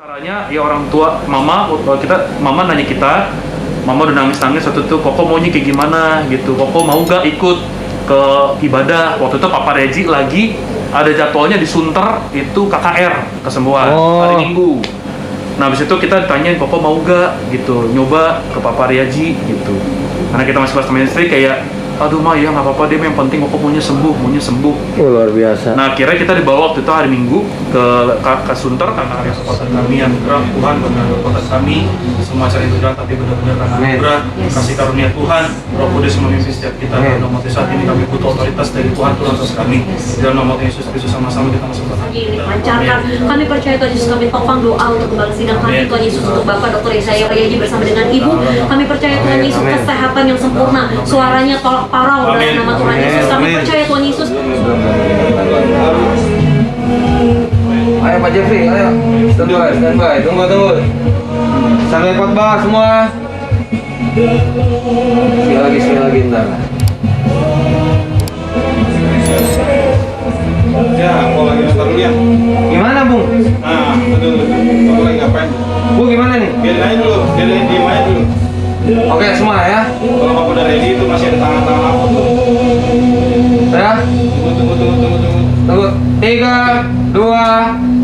Caranya ya orang tua mama nanya kita, mama udah nangis waktu itu, Koko maunya kayak gimana gitu, Koko mau gak ikut ke ibadah. Waktu itu Papa Reji lagi ada jadwalnya di Sunter itu KKR kesembuhan hari Minggu. Nah habis itu kita ditanyain Koko mau gak gitu nyoba ke Papa Reji gitu, karena kita masih sama istri kayak aduh mah ya nggak apa-apa deh, yang penting Koko maunya sembuh. Luar biasa. Nah akhirnya kita dibawa waktu itu hari Minggu ke Sunter karena ada kekuatan kami yang bergerak, Tuhan benar kekuatan kami semua cari bergerak tapi benar-benar karena anugerah kasih karunia Tuhan, Roh Kudus memimpin setiap kita. Dan nomor saat ini kami butuh otoritas dari Tuhan atas kami. Dan nomor Yesus Kristus sama-sama kita masuk ke lancarkan. Kami percaya Tuhan Yesus, kami topang doa untuk kembali sidang kami Tuhan Yesus, untuk Bapak Dr. Yesaya Priaji bersama dengan Ibu. Kami percaya Tuhan Yesus kesehatan yang sempurna, suaranya tolak parau dalam nama Tuhan Yesus. Kami percaya Tuhan Yesus. Ayo Pak Jeffrey, ayo. Standby. Tunggu. Sampai khotbah semua. Sekali lagi ntar. Ya, aku lagi nonton dulu ya. Gimana Bung? Nah, betul. Aku lagi ngapain? Bu gimana nih? Biarin aja dulu, diem aja dulu. Oke semua ya. Kalau kamu udah ready itu masih ada tangan-tangan aku tuh. Ya. Tunggu. 3, 2,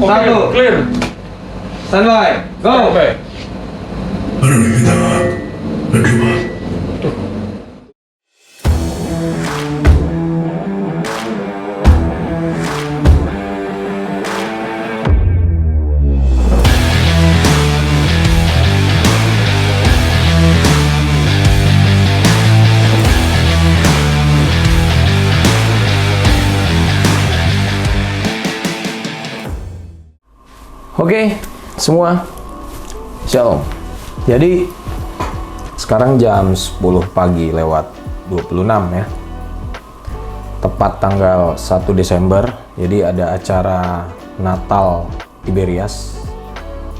1. clear. Standby. Go. 하나님 믿어 믿기만 Oke, semua Shalom. Jadi sekarang jam 10 pagi lewat 26 ya. Tepat tanggal 1 Desember. Jadi ada acara Natal Tiberias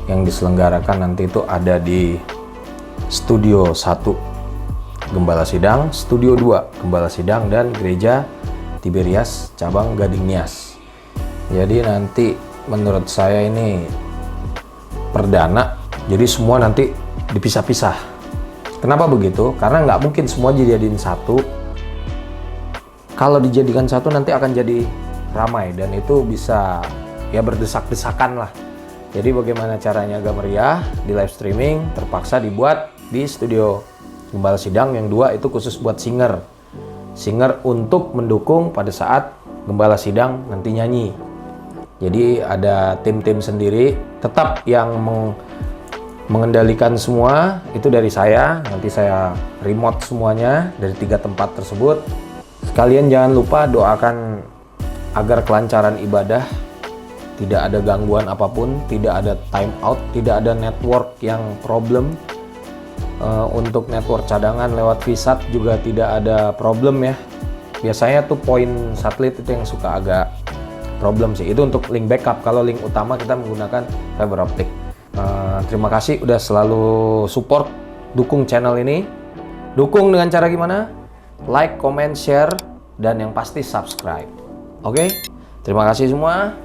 yang diselenggarakan nanti itu ada di Studio 1 Gembala Sidang, Studio 2 Gembala Sidang, dan Gereja Tiberias cabang Gading Nias. Jadi nanti menurut saya ini perdana, jadi semua nanti dipisah-pisah. Kenapa begitu? Karena nggak mungkin semua dijadiin satu. Kalau dijadikan satu nanti akan jadi ramai dan itu bisa ya berdesak-desakan lah. Jadi bagaimana caranya agak meriah di live streaming, terpaksa dibuat di Studio Gembala Sidang. Yang dua itu khusus buat singer untuk mendukung pada saat Gembala Sidang nanti nyanyi. Jadi ada tim-tim sendiri, tetap yang mengendalikan semua itu dari saya. Nanti saya remote semuanya dari 3 tempat tersebut. Sekalian jangan lupa doakan agar kelancaran ibadah, tidak ada gangguan apapun, tidak ada time out, tidak ada network yang problem. Untuk network cadangan lewat VSAT juga tidak ada problem ya. Biasanya tuh poin satelit itu yang suka agak problem sih. Itu untuk link backup. Kalau link utama kita menggunakan fiber optic. Terima kasih udah selalu support, dukung channel ini. Dukung dengan cara gimana? Like, comment, share, dan yang pasti subscribe. Oke? Terima kasih semua.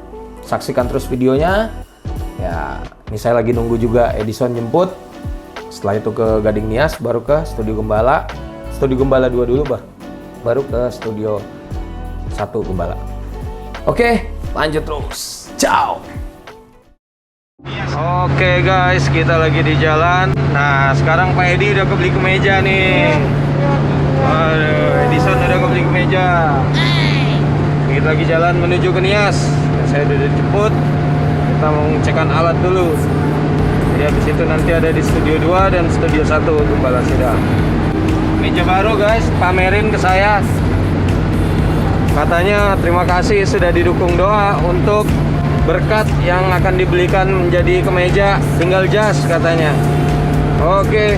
Saksikan terus videonya. Ya, ini saya lagi nunggu juga Edison jemput. Setelah itu ke Gading Nias, baru ke Studio Gembala. Studio Gembala 2 dulu, baru ke Studio 1 Gembala. Oke, lanjut terus. Ciao. Oke guys, kita lagi di jalan. Nah, sekarang Pak Edi udah kebeli kemeja nih. Waduh, Edison udah kebeli kemeja. Kita lagi jalan menuju ke Nias. Saya udah dijemput. Kita mau ngecekkan alat dulu. Jadi habis itu nanti ada di Studio 2 dan Studio 1 Gembala Sidang. Meja baru guys, pamerin ke saya. Katanya terima kasih sudah didukung doa untuk berkat yang akan dibelikan menjadi kemeja, tinggal jas katanya. Oke.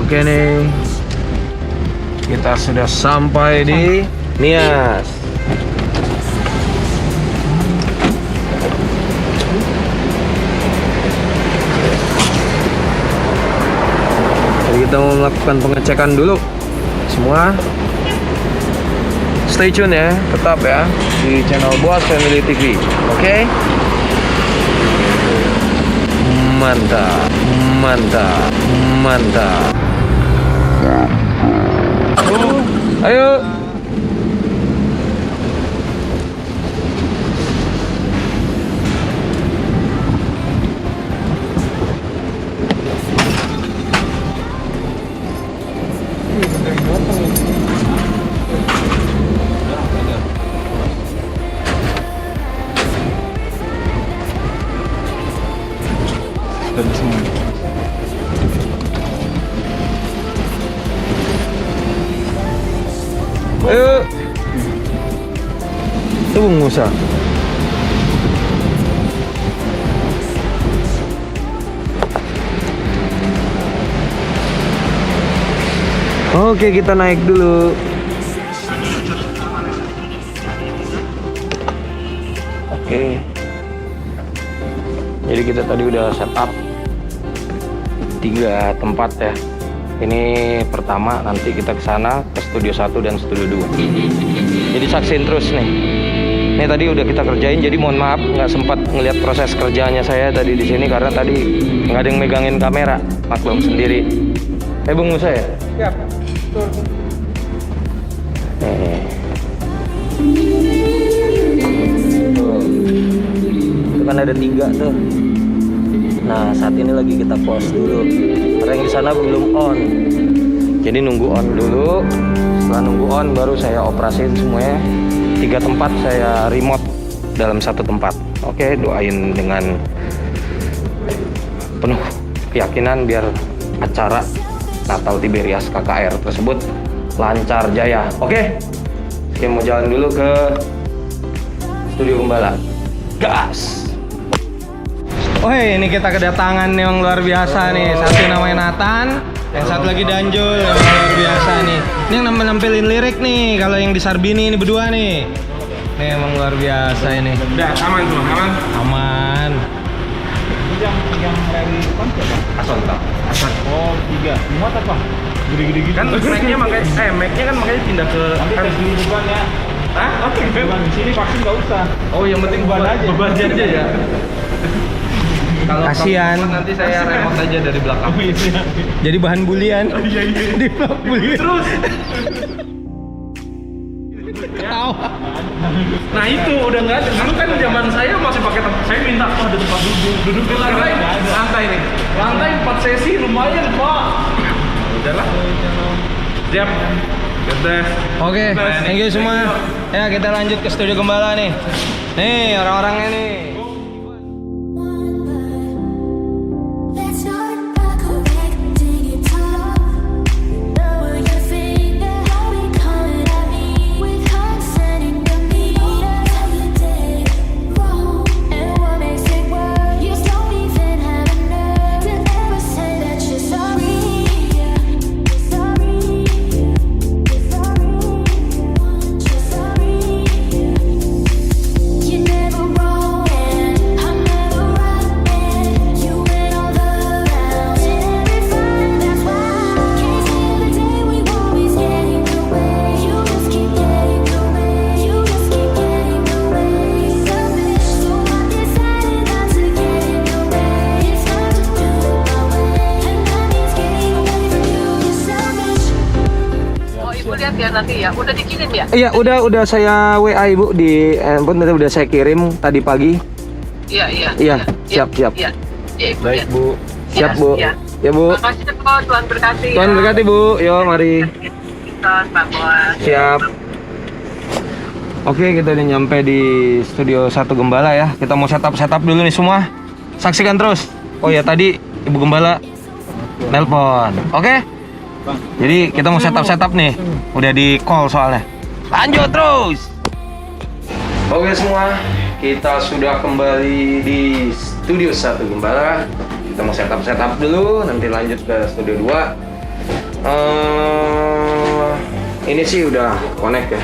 Oke nih, kita sudah sampai di Nias. Jadi kita mau melakukan pengecekan dulu semua. Stay tune ya, tetap ya di channel Boas Family TV. Oke? Mantap, mantap, mantap. Ayo. Ayo. Tunggu Musa. Oke, kita naik dulu. Oke. Jadi kita tadi udah setup 3 tempat ya. Ini pertama, nanti kita ke sana ke studio 1 dan studio 2. Jadi saksin terus nih. Ini tadi udah kita kerjain, jadi mohon maaf nggak sempat ngelihat proses kerjanya saya tadi di sini karena tadi nggak ada yang megangin kamera, maklum sendiri. Bung Musa ya? Siap. Itu kan ada 3 tuh. Nah, saat ini lagi kita pause dulu karena yang di sana belum on. Jadi nunggu on dulu. Setelah nunggu on baru saya operasin semuanya. 3 tempat saya remote dalam 1 tempat. Oke, doain dengan penuh keyakinan biar acara Natal Tiberias KKR tersebut lancar jaya. Oke. Saya mau jalan dulu ke studio Gembala. Gas. Oh ini kita kedatangan yang luar biasa nih. Satu namanya Nathan, yang satu lagi Danjul, yang luar biasa nih. Ini yang nampilin lirik nih. Kalau yang di Sarbini ini berdua nih. Ini emang luar biasa ini. Udah aman tuh, aman. Aman. Yang dari konsep ya? Asonta. Asal. Oh 3. Muat apa? Gede-gede gitu. Kan mic-nya makanya mic-nya kan makanya pindah ke Nanti tes dulu beban ya. Hah? Oke. Beban di sini vaksin nggak usah. Oh yang penting Beban aja. Beban aja ya. Kalau Kasian. nanti saya remote aja dari belakang. Jadi bahan bulian. Iya. Di vlog bulian. Terus. Nah itu udah nggak ada. Dulu kan zaman saya masih pakai tempat. Saya minta tuh ada tempat duduk di lantai. Lantai nih. Lantai 4 sesi lumayan pak. Udahlah. Siap. Beres. Oke, thank you semua. Ya kita lanjut ke studio Gembala nih. Nih orang-orangnya nih. Let's start by connecting it all. Know your finger, how we coming at me with hearts sending the meter. Tell you did wrong, and what makes it worse? You don't even have a nerve to ever say that you're sorry. You're sorry. You're sorry. You're sorry. You're never wrong, and I'm never right, and you went all the rounds in every fight. That's why can't see the day we always get in the way. You just keep getting away. You just keep getting away. Selfish, so I decided not to get in your way. It's time to do it my way, and that means getting away from you. You're selfish. Oh, Ibu lihat ya nanti ya. Udah dikirim ya? Iya, udah saya WA Ibu di handphone tadi udah saya kirim tadi pagi. Iya. Iya, siap. Iya. Iya, Ibu. Baik lihat. Bu. Siap, Bu. Iya. Ya, Bu. Makasih kok, Tuhan berkati. Tuhan berkati, Bu. Yo, mari. Tuhan, Pak Boas. Siap. Oke, kita udah nyampe di studio 1 Gembala ya. Kita mau setup dulu nih semua. Saksikan terus. Oh ya, tadi Ibu Gembala nelpon. Oke? Jadi kita mau setup nih. Udah di call soalnya. Lanjut terus. Oke semua, kita sudah kembali di studio 1 Gembala. Kita mau setup dulu, nanti lanjut ke studio 2. Ini sih udah connect ya.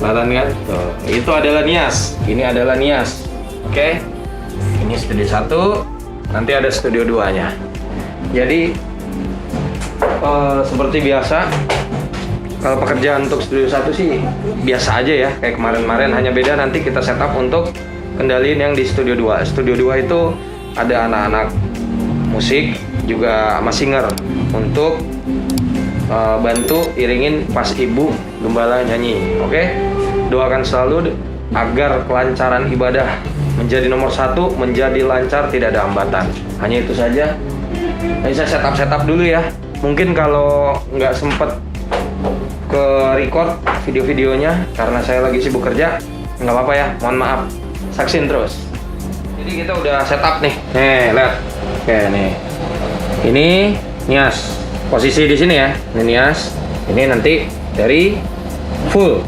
Kelihatan kan? Tuh, itu adalah Nias. Ini adalah Nias. Oke. Ini studio 1, nanti ada studio 2-nya. Jadi seperti biasa, kalau pekerjaan untuk studio 1 sih biasa aja ya, kayak kemarin-kemarin, hanya beda nanti kita setup untuk kendaliin yang di studio 2. Studio 2 itu ada anak-anak musik juga sama singer untuk bantu iringin pas ibu gembala nyanyi. Oke? Doakan selalu agar kelancaran ibadah menjadi nomor 1, menjadi lancar, tidak ada hambatan. Hanya itu saja. Nanti saya setup dulu ya. Mungkin kalau nggak sempet ke record video-videonya karena saya lagi sibuk kerja, nggak apa-apa ya, mohon maaf. Saksin terus. Jadi kita udah setup nih. Nih, lihat. Oke nih. Ini Nias. Posisi di sini ya. Ini Nias. Ini nanti dari full.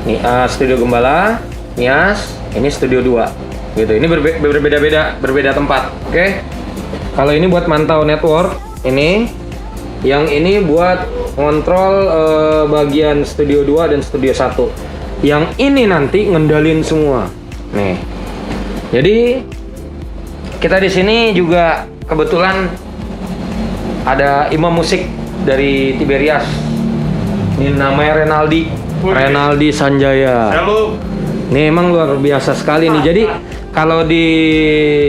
Nih studio gembala, Nias. Ini studio 2. Gitu. Ini berbeda tempat. Oke. Kalau ini buat mantau network, ini. Yang ini buat ngontrol bagian studio 2 dan studio 1. Yang ini nanti ngendalin semua. Nih. Jadi kita di sini juga kebetulan ada imam musik dari Tiberias. Ini namanya Renaldi Sanjaya. Halo. Ini emang luar biasa sekali nih. Jadi kalau di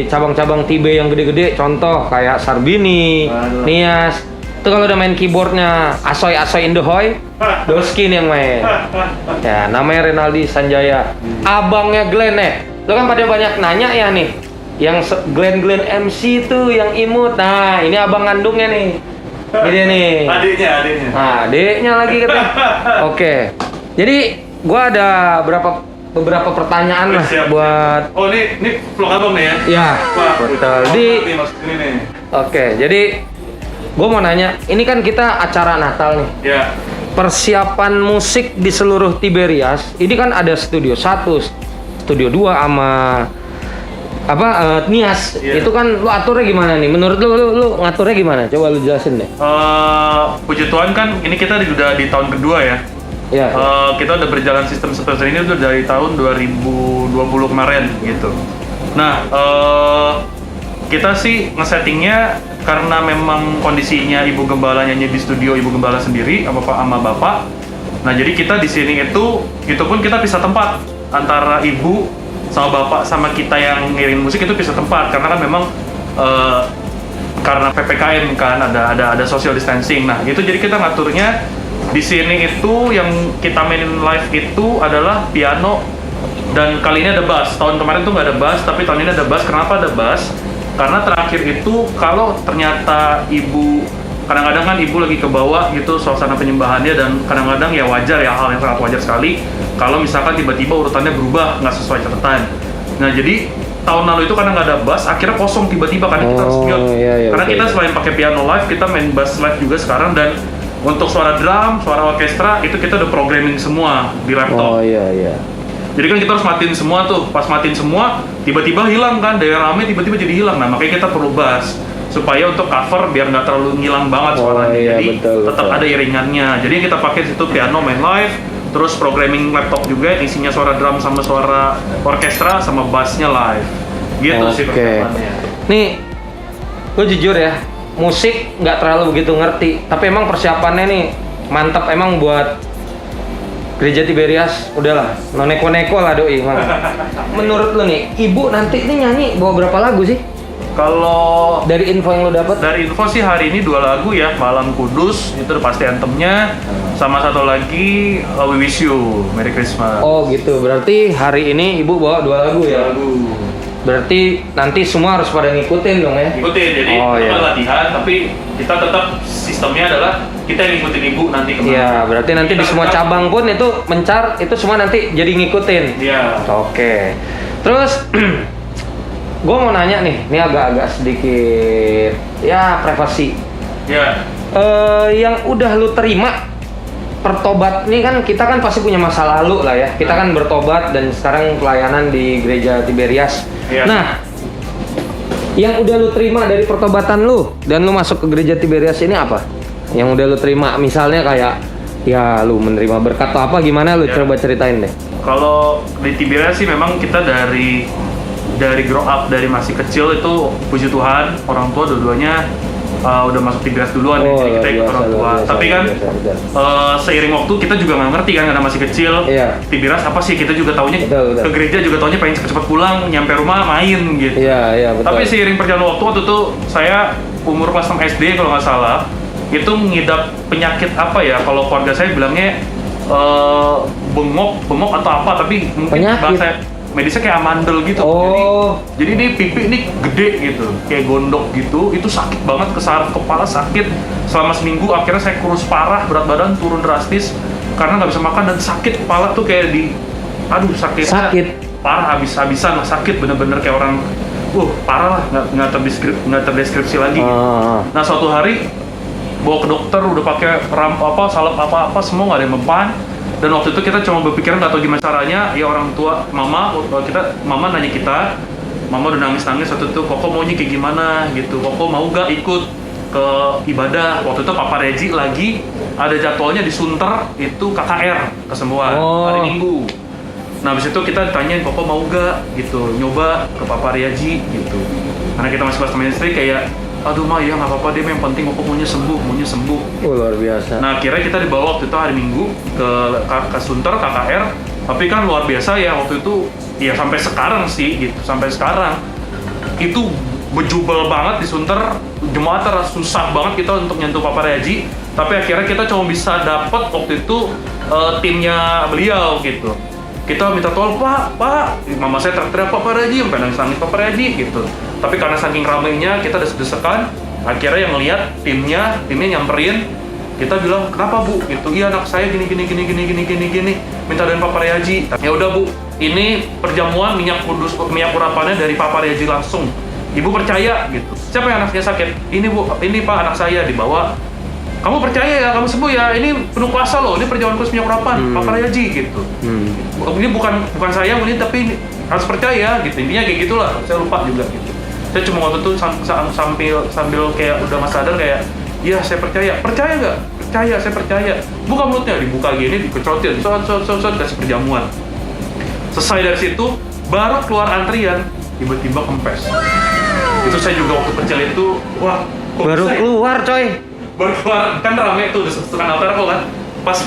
cabang-cabang Tibe yang gede-gede, contoh kayak Sarbini, Nias, itu kalau udah main keyboardnya Asoy Indohoy, Doskin yang main. Ya, namanya Renaldi Sanjaya. Abangnya Glenn Lo kan pada banyak nanya ya nih, yang Glenn MC tuh yang imut. Nah, ini abang kandungnya nih. Ini dia nih. Adiknya. Nah, adiknya lagi katanya. Oke. Jadi gua ada beberapa pertanyaan lah buat. Oh, ini vlog abang nih ya? Ya, Wah, betul. ini nih. Oke, jadi gue mau nanya, ini kan kita acara Natal nih. Ya. Persiapan musik di seluruh Tiberias, ini kan ada studio 1, studio 2 sama Nias. Iya. Itu kan lu aturnya gimana nih? Menurut lu ngaturnya gimana? Coba lu jelasin deh. Puji Tuhan kan ini kita udah di tahun kedua ya. Ya. Kita udah berjalan sistem seperti ini udah dari tahun 2020 kemarin gitu. Nah, kita sih ngesettingnya karena memang kondisinya ibu gembala nyanyi di studio ibu gembala sendiri sama bapak. Nah, jadi kita di sini itu pun kita pisah tempat antara ibu sama bapak sama kita yang ngiring musik itu pisah tempat karena kan memang karena PPKM kan ada social distancing. Nah, gitu jadi kita ngaturnya di sini itu yang kita mainin live itu adalah piano dan kali ini ada bass. Tahun kemarin tuh nggak ada bass, tapi tahun ini ada bass. Kenapa ada bass? Karena terakhir itu kalau ternyata ibu kadang-kadang kan ibu lagi ke bawah gitu suasana penyembahannya dan kadang-kadang ya wajar ya hal yang sangat wajar sekali kalau misalkan tiba-tiba urutannya berubah nggak sesuai catatan. Nah jadi tahun lalu itu karena nggak ada bass akhirnya kosong tiba-tiba karena kita harus mute. Iya, Karena kita selain pakai piano live kita main bass live juga sekarang dan untuk suara drum, suara orkestra itu kita udah programming semua di laptop. Oh iya. Jadi kan kita harus matiin semua tuh. Pas matiin semua, tiba-tiba hilang kan, daya rame tiba-tiba jadi hilang. Nah makanya kita perlu bass supaya untuk cover biar nggak terlalu ngilang banget suaranya. Iya, Jadi tetap betul. ada iringannya. Jadi kita pakai situ piano main live, terus programming laptop juga isinya suara drum sama suara orkestra sama bassnya live. Gitu sih persiapannya. Nih, gue jujur ya, musik nggak terlalu begitu ngerti. Tapi emang persiapannya nih mantap emang buat Gereja Tiberias. Udahlah, no neko-neko lah doi. Menurut lo nih, ibu nanti ini nyanyi bawa berapa lagu sih? Kalau Dari info yang lo dapat? dari info sih hari ini 2 lagu ya, Malam Kudus itu udah pasti anthemnya, sama satu lagi We Wish You, Merry Christmas. Oh gitu, berarti hari ini ibu bawa 2 lagu ya? Lagu. Berarti nanti semua harus pada ngikutin dong ya? Ikutin, jadi Oh, kita iya. latihan, tapi kita tetap sistemnya adalah kita yang ngikutin ibu nanti kemana. Iya, berarti nanti di Kita semua tetap- cabang pun itu mencar, itu semua nanti jadi ngikutin. Iya. Oke. Terus gue mau nanya nih, ini agak-agak sedikit ya privasi. Iya. Yang udah lu terima pertobat nih kan kita kan pasti punya masa lalu lah ya. Kita kan bertobat dan sekarang pelayanan di Gereja Tiberias. Iya. Nah, Yang udah lu terima dari pertobatan lu dan lu masuk ke gereja Tiberias ini apa? Yang udah lu terima, misalnya kayak ya lu menerima berkat atau apa, gimana lu Ya. coba ceritain deh. Kalau di Tiberias sih memang kita dari grow up, dari masih kecil itu puji Tuhan orang tua dua-duanya udah masuk Tiberias duluan, Oh, jadi kita ikut luar orang biasa, tua. luar biasa, Tapi kan luar biasa, seiring waktu kita juga nggak ngerti kan karena masih kecil. Iya. Tiberias apa sih, kita juga taunya Betul. ke gereja juga taunya pengen cepet-cepet pulang, nyampe rumah main gitu. Iya, betul. Tapi seiring perjalanan waktu itu saya umur kelas 6 SD kalau nggak salah, itu mengidap penyakit apa ya, kalau keluarga saya bilangnya bengok atau apa, tapi mungkin Penyakit? bahasa medisnya kayak amandel gitu. Oh. Jadi ini pipi ini gede gitu, kayak gondok gitu, itu sakit banget, ke saraf kepala sakit selama seminggu. Akhirnya saya kurus parah, berat badan turun drastis karena nggak bisa makan dan sakit kepala tuh kayak sakit parah, habis-habisan lah, sakit bener-bener kayak orang parah lah, nggak terdeskripsi lagi. Nah suatu hari bawa ke dokter, udah pakai salep apa semua nggak ada yang mempan. Dan waktu itu kita cuma berpikiran nggak tahu gimana caranya. Ya orang tua mama nanya kita, mama udah nangis waktu itu, Koko maunya kayak gimana gitu, Koko mau gak ikut ke ibadah. Waktu itu Papa Regi lagi ada jadwalnya di Sunter, itu KKR kesemua hari Minggu. Nah habis itu kita ditanyain, Koko mau gak gitu nyoba ke Papa Regi gitu, karena kita masih kelas teman istri, kayak aduh mah ya nggak apa-apa deh, yang penting Koko maunya sembuh. Luar biasa. Nah akhirnya kita dibawa waktu itu hari Minggu ke Sunter KKR. Tapi kan luar biasa ya waktu itu, ya sampai sekarang sih gitu, sampai sekarang itu bejubel banget di Sunter, jemaat susah banget kita untuk nyentuh Papa Regi. Tapi akhirnya kita cuma bisa dapat waktu itu timnya beliau gitu. Kita minta tolong, Pak, mama saya teriak Papa Regi, sampai nangis Papa Regi gitu. Tapi karena saking ramainya kita desak-desakan, akhirnya yang ngelihat timnya nyamperin, kita bilang kenapa Bu? Gitu, iya anak saya gini, minta dari Papa Regi. Ya udah Bu, ini perjamuan minyak urapannya dari Papa Regi langsung. Ibu percaya gitu. Siapa yang anaknya sakit? Ini Bu, ini Pak anak saya dibawa. Kamu percaya ya, kamu sembuh ya, ini penuh kuasa loh, ini perjamuan khusus minyak urapan, Papa Regi gitu. Ini bukan saya, ini tapi harus percaya gitu, intinya kayak gitulah, saya lupa juga gitu. Saya cuma waktu itu sambil kayak udah mas sadar kayak, iya saya percaya nggak? Percaya, saya percaya. Buka mulutnya, dibuka gini, dikecotin, kasih perjamuan. Selesai dari situ, baru keluar antrian, tiba-tiba kempes. Itu saya juga waktu kecil itu, wah kok Baru bisa ya? keluar coy. Baru keluar, kan rame tuh di setengah altar kok kan. Pas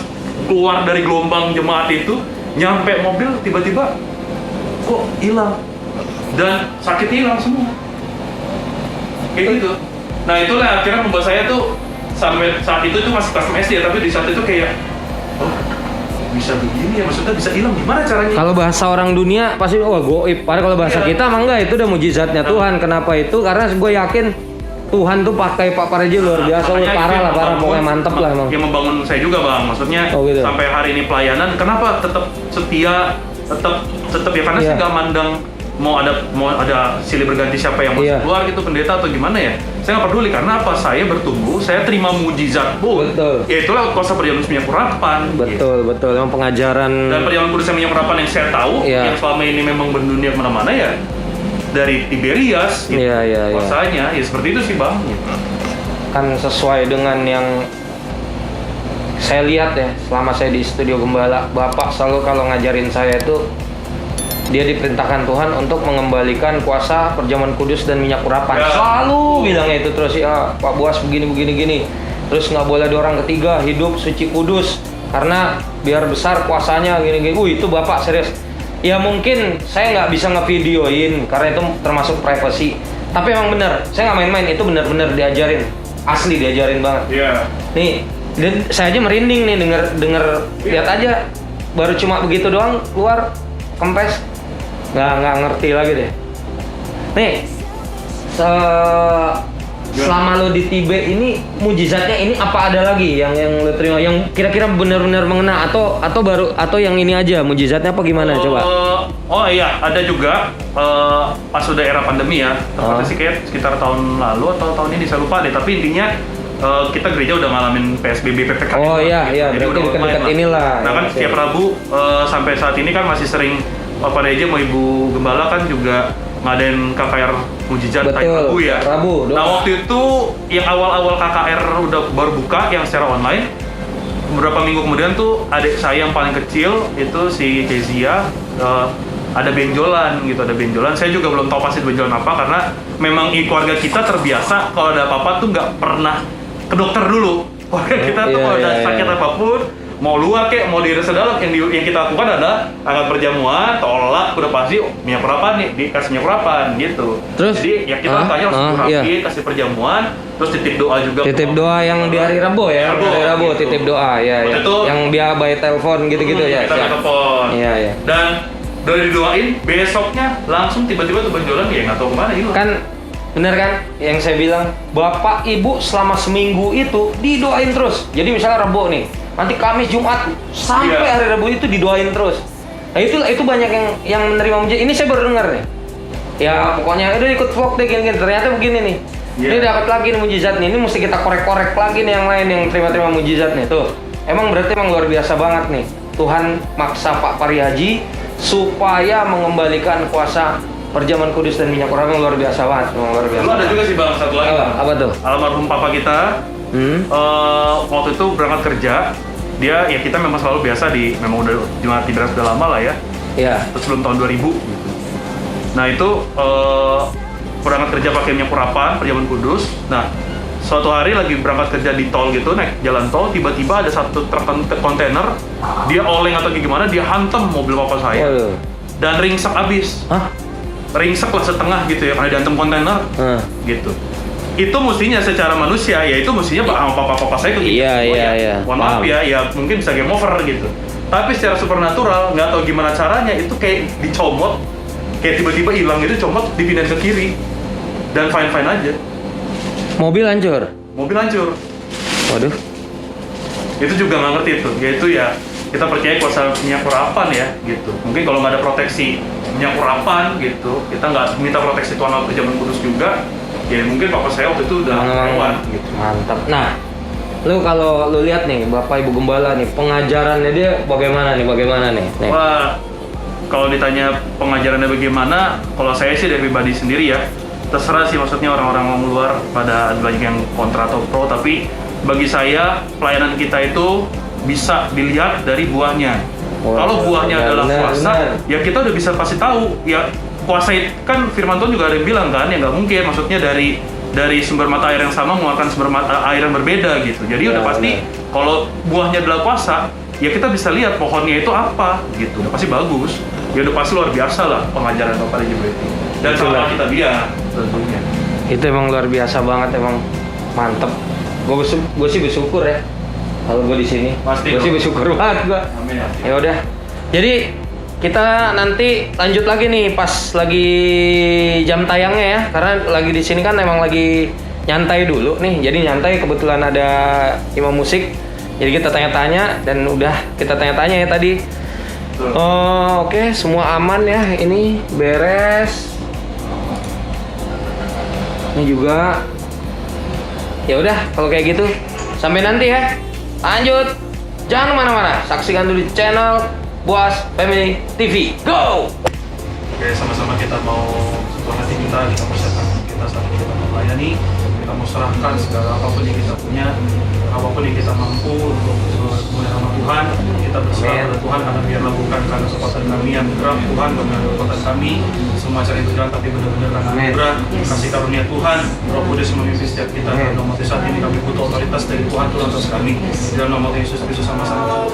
keluar dari gelombang jemaat itu, nyampe mobil tiba-tiba kok hilang. Dan sakit hilang semua. Kayak gitu. Nah itulah akhirnya membuat saya tuh sampai saat itu tuh masih kelas SD ya, tapi di saat itu kayak bisa begini ya, maksudnya bisa hilang gimana caranya? Kalau bahasa orang dunia pasti goib. Padahal kalau bahasa kita mah enggak, itu udah mujizatnya Tuhan. Kenapa itu? Karena gue yakin Tuhan tuh pakai Papa Regi luar biasa, Makanya itu parah pokoknya mantep lah emang. Yang membangun saya juga Bang, maksudnya Gitu. sampai hari ini pelayanan, kenapa tetap setia, tetap ya karena saya nggak mandang mau ada silih berganti siapa yang masuk keluar gitu, pendeta atau gimana ya, saya nggak peduli. Karena apa, saya bertumbuh, saya terima mujizat pun. Betul. Ya itulah kuasa perjalanan minyak urapan. Betul, emang pengajaran. Dan perjalanan kudus minyak urapan yang saya tahu, yang selama ini memang berdunia kemana-mana ya, dari Tiberias gitu. Kuasanya ya seperti itu sih Bang. Kan sesuai dengan yang saya lihat ya, selama saya di studio Gembala, Bapak selalu kalau ngajarin saya itu, dia diperintahkan Tuhan untuk mengembalikan kuasa perjamuan kudus dan minyak urapan. Selalu bilangnya itu terus, ya Pak Buas begini. Terus nggak boleh ada orang ketiga, hidup suci kudus, karena biar besar kuasanya gini. Itu Bapak serius. Ya mungkin saya nggak bisa ngevideoin karena itu termasuk privasi. Tapi emang bener, saya nggak main-main, itu bener-bener diajarin, asli diajarin banget. Iya. Nih, dan saya aja merinding nih denger lihat aja, baru cuma begitu doang keluar kempes, nggak ngerti lagi deh. Nih, selama lo di Tibet ini mujizatnya ini apa ada lagi yang lo terima yang kira-kira benar-benar mengena atau yang ini aja mujizatnya apa gimana coba? Oh iya, ada juga pas udah era pandemi ya, tepatnya sih kayak sekitar tahun lalu atau tahun ini saya lupa deh, tapi intinya kita gereja udah ngalamin PSBB PPKM. Oh iya, berarti dekat-dekat inilah. Nah kan setiap Rabu sampai saat ini kan masih sering Bapak Regi sama Ibu Gembala kan juga ngadain KKR Mujizat Betul, Hari Rabu ya. Rabu, doa. Nah waktu itu yang awal-awal KKR udah baru buka yang secara online, beberapa minggu kemudian tuh adik saya yang paling kecil itu si Kezia ada benjolan gitu, ada benjolan. Saya juga belum tahu pasti benjolan apa karena memang keluarga kita terbiasa kalau ada apa-apa tuh nggak pernah ke dokter dulu. Keluarga kita tuh Iya, kalau ada iya, sakit iya. apapun, mau luar kek, mau diiris dalam, yang kita lakukan adalah angkat perjamuan, tolak, udah pasti minyak urapan nih, dikasih minyak urapan gitu. Terus? Jadi ya kita tanya langsung iya. rapi, kasih perjamuan, terus titip doa juga. Titip doa yang di hari Rabu ya, Rabu, hari Rabu gitu. titip doa ya, Waktu ya. itu- Yang dia by telepon gitu-gitu ya. Kita siap. telepon. Iya, iya. Dan udah didoain, besoknya langsung tiba-tiba tuh benjolan ya nggak tahu kemana hilang. Kan bener kan yang saya bilang, bapak ibu selama seminggu itu didoain terus. Jadi misalnya Rabu nih, nanti Kamis Jumat sampai Iya. hari Rabu itu didoain terus. Nah itu banyak yang menerima mujizat. Ini saya baru dengar nih. Ya pokoknya udah ikut vlog deh gini-gini. Ternyata begini nih. Iya. Ini dapat lagi nih mujizat nih. Ini mesti kita korek-korek lagi nih yang lain yang terima-terima mujizat nih. Tuh. Emang berarti emang luar biasa banget nih. Tuhan maksa Pak Parihaji supaya mengembalikan kuasa perjamuan kudus dan minyak urapan. Luar biasa banget, emang luar biasa. Lalu ada juga sih bang satu lagi. Apa tuh? Almarhum papa kita waktu itu berangkat kerja, dia ya kita memang selalu biasa memang udah di beras udah lama lah ya. Iya. Terus sebelum tahun 2000 gitu. Nah itu berangkat kerja pakai minyak urapan, perjamuan kudus. Nah suatu hari lagi berangkat kerja di tol gitu, naik jalan tol, tiba-tiba ada satu truk kontainer, dia oleng atau gimana, dia hantam mobil papa saya. Waduh. Dan ringsek abis. Hah? Ringsek lah setengah gitu ya, karena dihantam kontainer gitu. Itu mestinya secara manusia, ya itu mestinya sama papa-papa saya itu Iya, oh, iya, ya, iya. mohon maaf Paham. ya mungkin bisa game over gitu. Tapi secara supernatural, nggak tahu gimana caranya, itu kayak dicomot, kayak tiba-tiba hilang itu, comot dipindahin ke kiri, dan fine-fine aja. Mobil hancur. Mobil hancur. Waduh. Itu juga nggak ngerti itu, yaitu ya kita percaya kuasa minyak urapan ya gitu. Mungkin kalau nggak ada proteksi minyak urapan gitu, kita nggak minta proteksi Tuhan Allah perjamuan kudus juga, ya mungkin papa saya waktu itu udah lewat gitu. Mantap. Nah, lu kalau lu lihat nih Bapak Ibu Gembala nih, pengajarannya dia bagaimana nih? Nih. Wah, kalau ditanya pengajarannya bagaimana, kalau saya sih dari pribadi sendiri ya, terserah sih maksudnya orang-orang luar pada banyak yang kontra atau pro, tapi bagi saya pelayanan kita itu bisa dilihat dari buahnya. Wah, Kalau buahnya benar, adalah benar, kuasa, benar. ya kita udah bisa pasti tahu. Ya kuasa kan firman Tuhan juga ada yang bilang kan, ya nggak mungkin. Maksudnya dari sumber mata air yang sama mengeluarkan sumber mata air yang berbeda gitu. Jadi Ya, udah pasti kalau buahnya adalah kuasa, ya kita bisa lihat pohonnya itu apa gitu. Udah pasti bagus. Ya udah pasti luar biasa lah pengajaran Bapak Haji Brady. Dan Itulah. sama kita dia tentunya. Itu emang luar biasa banget, emang mantep. Gue sih bersyukur ya kalau gue di sini. Pasti Gue sih dong. bersyukur banget gue. Amin ya. Ya udah. Jadi kita nanti lanjut lagi nih pas lagi jam tayangnya ya, karena lagi di sini kan emang lagi nyantai dulu nih. Jadi nyantai, kebetulan ada imam musik. Jadi kita tanya-tanya dan udah kita tanya-tanya ya tadi. Betul. Oh, oke, semua aman ya. Ini beres. Ini juga. Ya udah, kalau kayak gitu sampai nanti ya. Lanjut. Jangan kemana-mana. Saksikan dulu di channel Boas Family TV. Go! Oke, sama-sama kita mau sebuah hati kita persiapkan kita saat kita melayani, kita mau serahkan segala apapun yang kita punya, apapun yang kita mampu untuk kemuliaan nama Tuhan. Kita berserah Amin. pada Tuhan karena biarlah bukan karena kekuatan kami yang bergerak, Tuhan bukan kekuatan kami semua cara yang bergerak, tapi benar-benar karena Amin. anugerah kasih karunia Tuhan. Roh Kudus memimpin setiap kita. Amin. Dalam nama saat ini kami butuh otoritas dari Tuhan atas kami. Dalam nama Yesus Kristus sama-sama.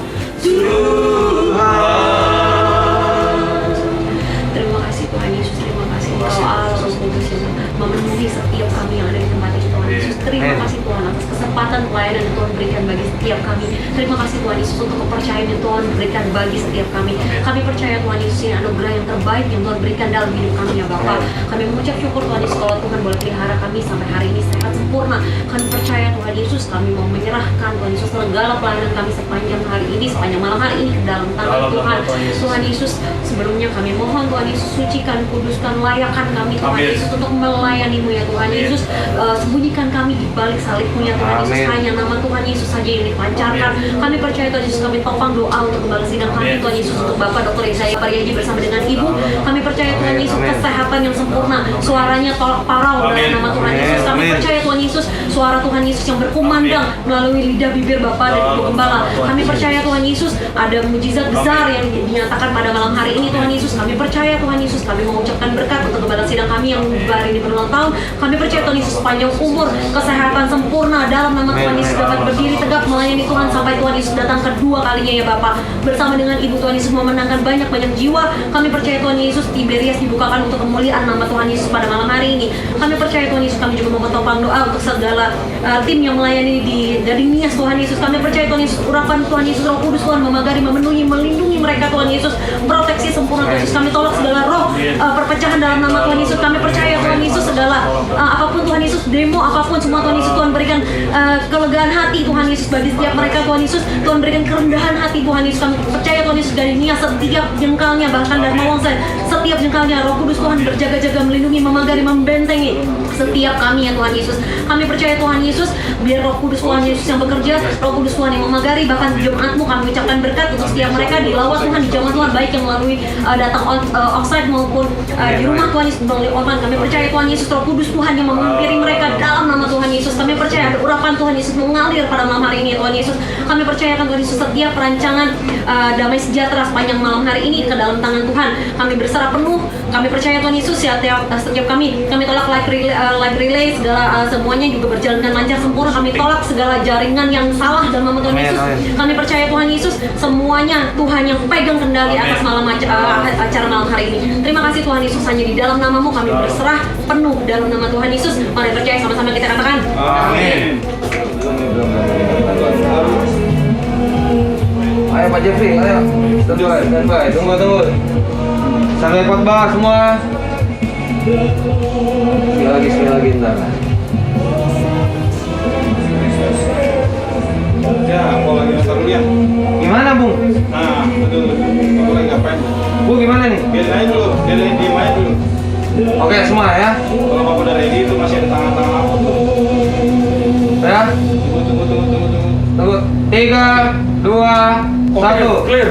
Terima kasih Tuhan Yesus, terima kasih Engkau Allah Roh Kudus yang memenuhi setiap kami yang ada di tempat ini Tuhan Yesus. Terima kasih Tuhan atas kesempatan pelayanan yang Tuhan berikan bagi setiap kami. Terima kasih Tuhan Yesus untuk kepercayaan yang Tuhan berikan bagi setiap kami. Kami percaya Tuhan Yesus ini anugerah yang terbaik yang Tuhan berikan dalam hidup kami ya Bapa. Kami mengucap syukur Tuhan Yesus kalau Tuhan boleh pelihara kami sampai hari ini sehat sempurna. Kami percaya Tuhan Yesus, kami mau menyerahkan Tuhan Yesus segala pelayanan kami sepanjang hari ini, sepanjang malam hari ini ke dalam tangan Tuhan. Tuhan Yesus, sebelumnya kami mohon Tuhan Yesus sucikan, kuduskan, layakan kami Tuhan Amin. Yesus untuk melayani-Mu ya Tuhan Yesus. Sembunyikan kami kami di balik salibnya Tuhan Yesus. Amin. Hanya nama Tuhan Yesus saja yang dipancarkan. Kami percaya Tuhan Yesus, kami topang doa untuk kembali sidang kami Tuhan Yesus, untuk Bapak Dr. Yesaya Pariaji bersama dengan Ibu. Kami percaya Tuhan Yesus Amin. kesehatan yang sempurna, suaranya tolak parau dalam nama Tuhan Yesus. Kami Amin. percaya Tuhan Yesus, suara Tuhan Yesus yang berkumandang melalui lidah bibir Bapak dan Ibu Gembala. Kami percaya Tuhan Yesus ada mujizat besar yang dinyatakan pada malam hari ini Tuhan Yesus. Kami percaya Tuhan Yesus, kami mengucapkan berkat untuk kembali sidang kami yang hari ini berulang tahun. Kami percaya Tuhan Yesus panjang umur, kesehatan sempurna dalam nama Tuhan Yesus, dapat berdiri tegak melayani Tuhan sampai Tuhan Yesus datang kedua kalinya ya Bapak. Bersama dengan Ibu Tuhan Yesus memenangkan banyak-banyak jiwa. Kami percaya Tuhan Yesus Tiberias dibukakan untuk kemuliaan nama Tuhan Yesus pada malam hari ini. Kami percaya Tuhan Yesus, kami juga memotopang doa untuk segala tim yang melayani di Gading Nias Tuhan Yesus. Kami percaya Tuhan Yesus, urapan Tuhan Yesus, Roh Kudus Tuhan memagari, memenuhi, melindungi mereka Tuhan Yesus, proteksi sempurna Tuhan Yesus. Kami tolak segala roh perpecahan dalam nama Tuhan Yesus. Kami percaya Tuhan Yesus, segala apapun Tuhan Yesus, demo apapun semua Tuhan Yesus, Tuhan berikan kelegaan hati Tuhan Yesus bagi setiap mereka Tuhan Yesus. Tuhan berikan kerendahan hati Tuhan Yesus. Kami percaya Tuhan Yesus, dari Nias setiap jengkalnya, bahkan Dharma Wangsa setiap jengkalnya, Roh Kudus Tuhan berjaga-jaga, melindungi, memagari, membentengi setiap kami ya Tuhan Yesus. Kami percaya Tuhan Yesus, biar Roh Kudus Tuhan Yesus yang bekerja, Roh Kudus Tuhan yang memagari, bahkan di Jumatmu kami ucapkan berkat untuk setiap mereka di lawat Tuhan, di jamaah Tuhan, baik yang melalui datang offside maupun di rumah Tuhan Yesus melalui online. Kami percaya Tuhan Yesus, Roh Kudus Tuhan yang menghampiri mereka dalam nama Tuhan Yesus. Kami percaya ada urapan Tuhan Yesus mengalir pada malam hari ini Tuhan Yesus. Kami percayakan Tuhan Yesus setiap perancangan damai sejahtera sepanjang malam hari ini ke dalam tangan Tuhan. Kami berserah penuh. Kami percaya Tuhan Yesus setiap kami tolak live relay segala semuanya juga berjalan dengan lancar sempurna. Kami tolak segala jaringan yang salah dalam nama Tuhan Yesus. Kami percaya Tuhan Yesus, semuanya Tuhan yang pegang kendali atas acara malam hari ini. Terima kasih Tuhan Yesus, hanya di dalam namamu kami berserah penuh dalam nama Tuhan Yesus. Mari percaya sama-sama kita katakan Amin. Ayo Pak Jeffrey, ayo. Standby. Tunggu. Sampai khotbah semua. Sekali lagi ntar. Ya, aku lagi nonton dulu ya. Gimana, Bung? Nah, betul. Aku lagi ngapain? Bu, gimana nih? Biarin aja dulu, diem aja dulu. Oke, semua ya. Kalau kamu udah ready itu masih ada tangan-tangan aku tuh. Ya. Tunggu. 3, 2, 1. Clear.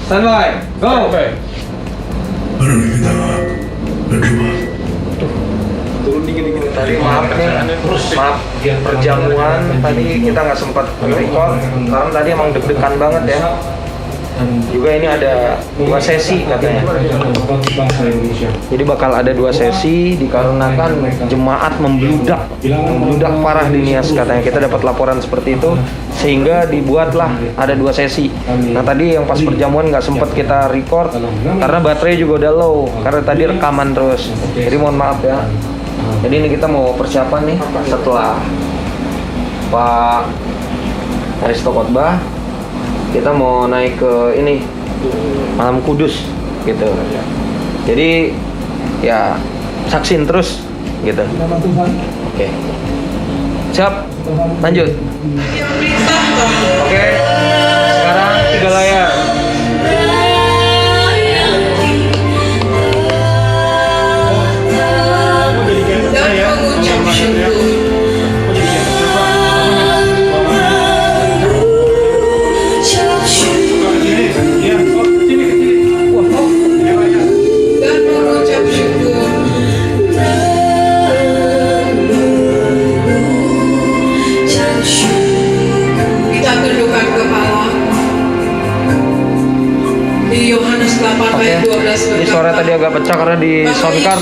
Standby. Go. Mari kita berdoa. Turun dikit-dikit. Tadi maaf perjamuan tadi kita nggak sempat record karena tadi emang deg-degan banget ya. Juga ini ada 2 sesi katanya. Jadi bakal ada 2 sesi dikarenakan jemaat membludak parah di Nias katanya. Kita dapat laporan seperti itu sehingga dibuatlah ada 2 sesi. Nah tadi yang pas perjamuan nggak sempat kita record karena baterai juga udah low karena tadi rekaman terus. Jadi mohon maaf ya. Jadi ini kita mau persiapan nih setelah Pak Aristo khotbah, kita mau naik ke ini Malam Kudus gitu. Jadi ya saksin terus gitu. Oke. Siap. Lanjut. Oke. Sekarang 3 layar. Kita tundukkan kepala. Di Yohanes 8 ayat 12 Ini suara tadi agak pecah karena di soundcard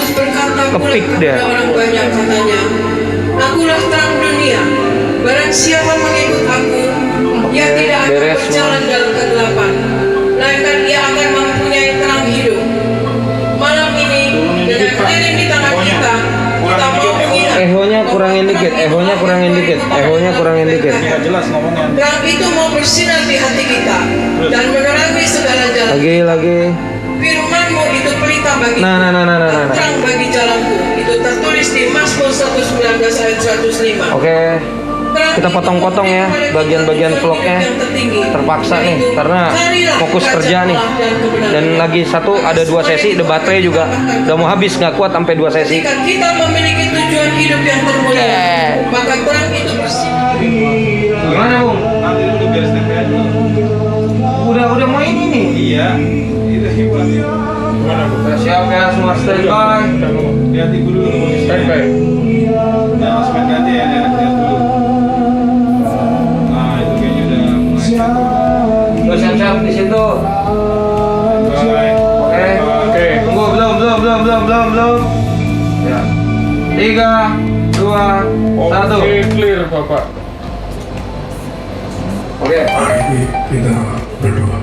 kepik dia. Orang banyak katanya, akulah terang dunia. Barang siapa mengikut aku, ia tidak akan beres berjalan dalam kegelapan, melainkan ia akan mempunyai terang hidup. Malam ini dengan lilin di tangan kita mau mengingat. Ehonya kurangin dikit. Nggak jelas ngomongnya. Terang itu mau bersinar di hati kita dan menerangi segala jalan. Lagi. Firman-Mu itu pelita bagi Nah. terang bagi jalanku. Itu tertulis di Mazmur 119 ayat 105. Oke. Terang kita potong-potong ya bagian-bagian vlognya. Terpaksa nih karena fokus kerja nih. Dan lagi satu ada 2 sesi, ada baterai juga. Udah mau habis, nggak kuat sampai 2 sesi. Jika kita memiliki tujuan hidup yang termulia, maka perang itu Gimana Bung? Nanti udah biar standby aja. Udah mau ini nih. Iya. Itu hebat. Gimana Bu? Udah siap ya semua standby. Lihat ibu dulu posisinya. Standby. Jangan langsung main ganti ya, lihat dulu. Nah, itu kayaknya udah mulai. Udah siap-siap di situ. Oke. Tunggu belum. Ya. 3, 2, 1. Clear Bapak. Oke. Mari kita berdoa.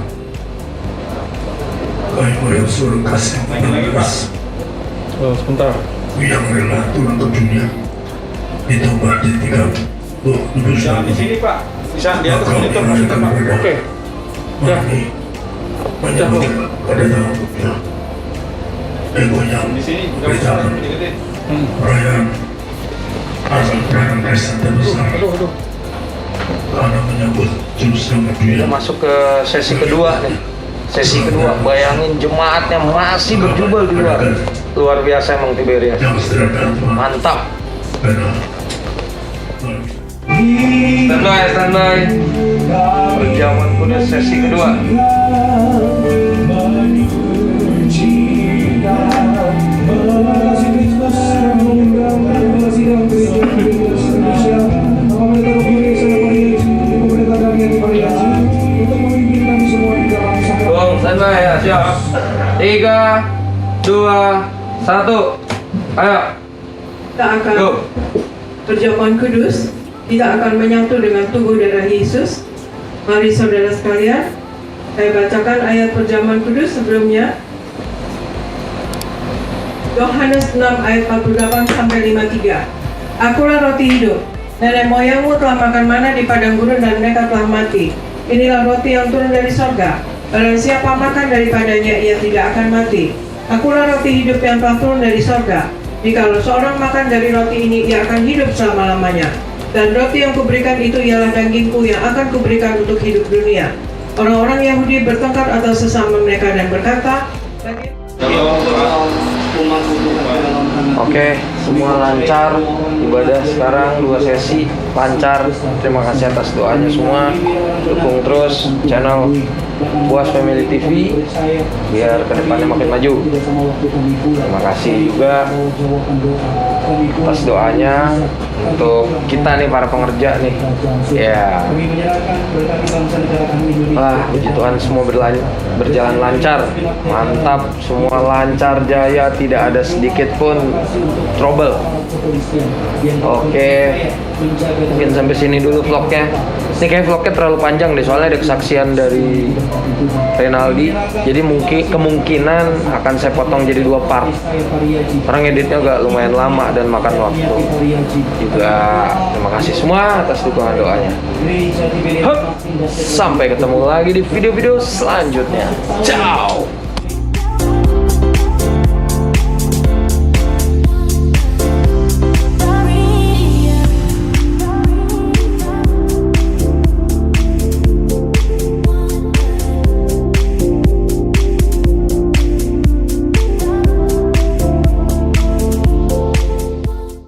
Kau yang suruh kasih menegas, Oh, sebentar. yang rela turun ke dunia, ditambah di 30 Jangan di sini Pak. Bisa di atas monitor maksudnya Pak. Oke. Mari menyambut pada tahunnya. Ego yang Di sini nggak bisa berjalan gede-gede. perayaan asal perayaan Kristen terbesar Aduh. karena menyambut juru selamat Kita dunia. masuk ke sesi kedua nih. Sesi kedua, bayangin jemaatnya masih berjubel di luar. Luar biasa emang Tiberias. Yang sederhana Tuhan Mantap. benar. Standby. Perjamuan kudus sesi kedua. Bung, standby ya, siap. 3, 2, 1. Ayo, kita akan go. perjamuan kudus, kita akan menyatu dengan tubuh darah Yesus. Mari saudara sekalian, saya bacakan ayat perjamuan kudus sebelumnya. Yohanes 6 ayat 48 sampai 53. Akulah roti hidup. Nenek moyangmu telah makan mana di padang gurun dan mereka telah mati. Inilah roti yang turun dari sorga. Barang siapa makan daripadanya, ia tidak akan mati. Akulah roti hidup yang telah turun dari sorga. Jikalau seorang makan dari roti ini, ia akan hidup selama-lamanya. Dan roti yang kuberikan itu ialah dagingku yang akan kuberikan untuk hidup dunia. Orang-orang Yahudi bertengkar atas sesama mereka dan berkata, Oke, semua lancar. Ibadah sekarang 2 sesi lancar. Terima kasih atas doanya semua. Dukung terus channel Buas Family TV biar kedepannya makin maju. Terima kasih juga atas doanya untuk kita nih para pengerja nih. Ya. Wah, puji Tuhan semua berjalan lancar. Mantap, semua lancar jaya, tidak ada sedikit pun trouble. Oke. Mungkin sampai sini dulu vlognya. Ini kayak vlognya terlalu panjang deh, soalnya ada kesaksian dari Renaldi. Jadi mungkin kemungkinan akan saya potong jadi 2 part. Orang editnya agak lumayan lama dan makan waktu. Juga terima kasih semua atas dukungan doanya. Hup. Sampai ketemu lagi di video-video selanjutnya. Ciao.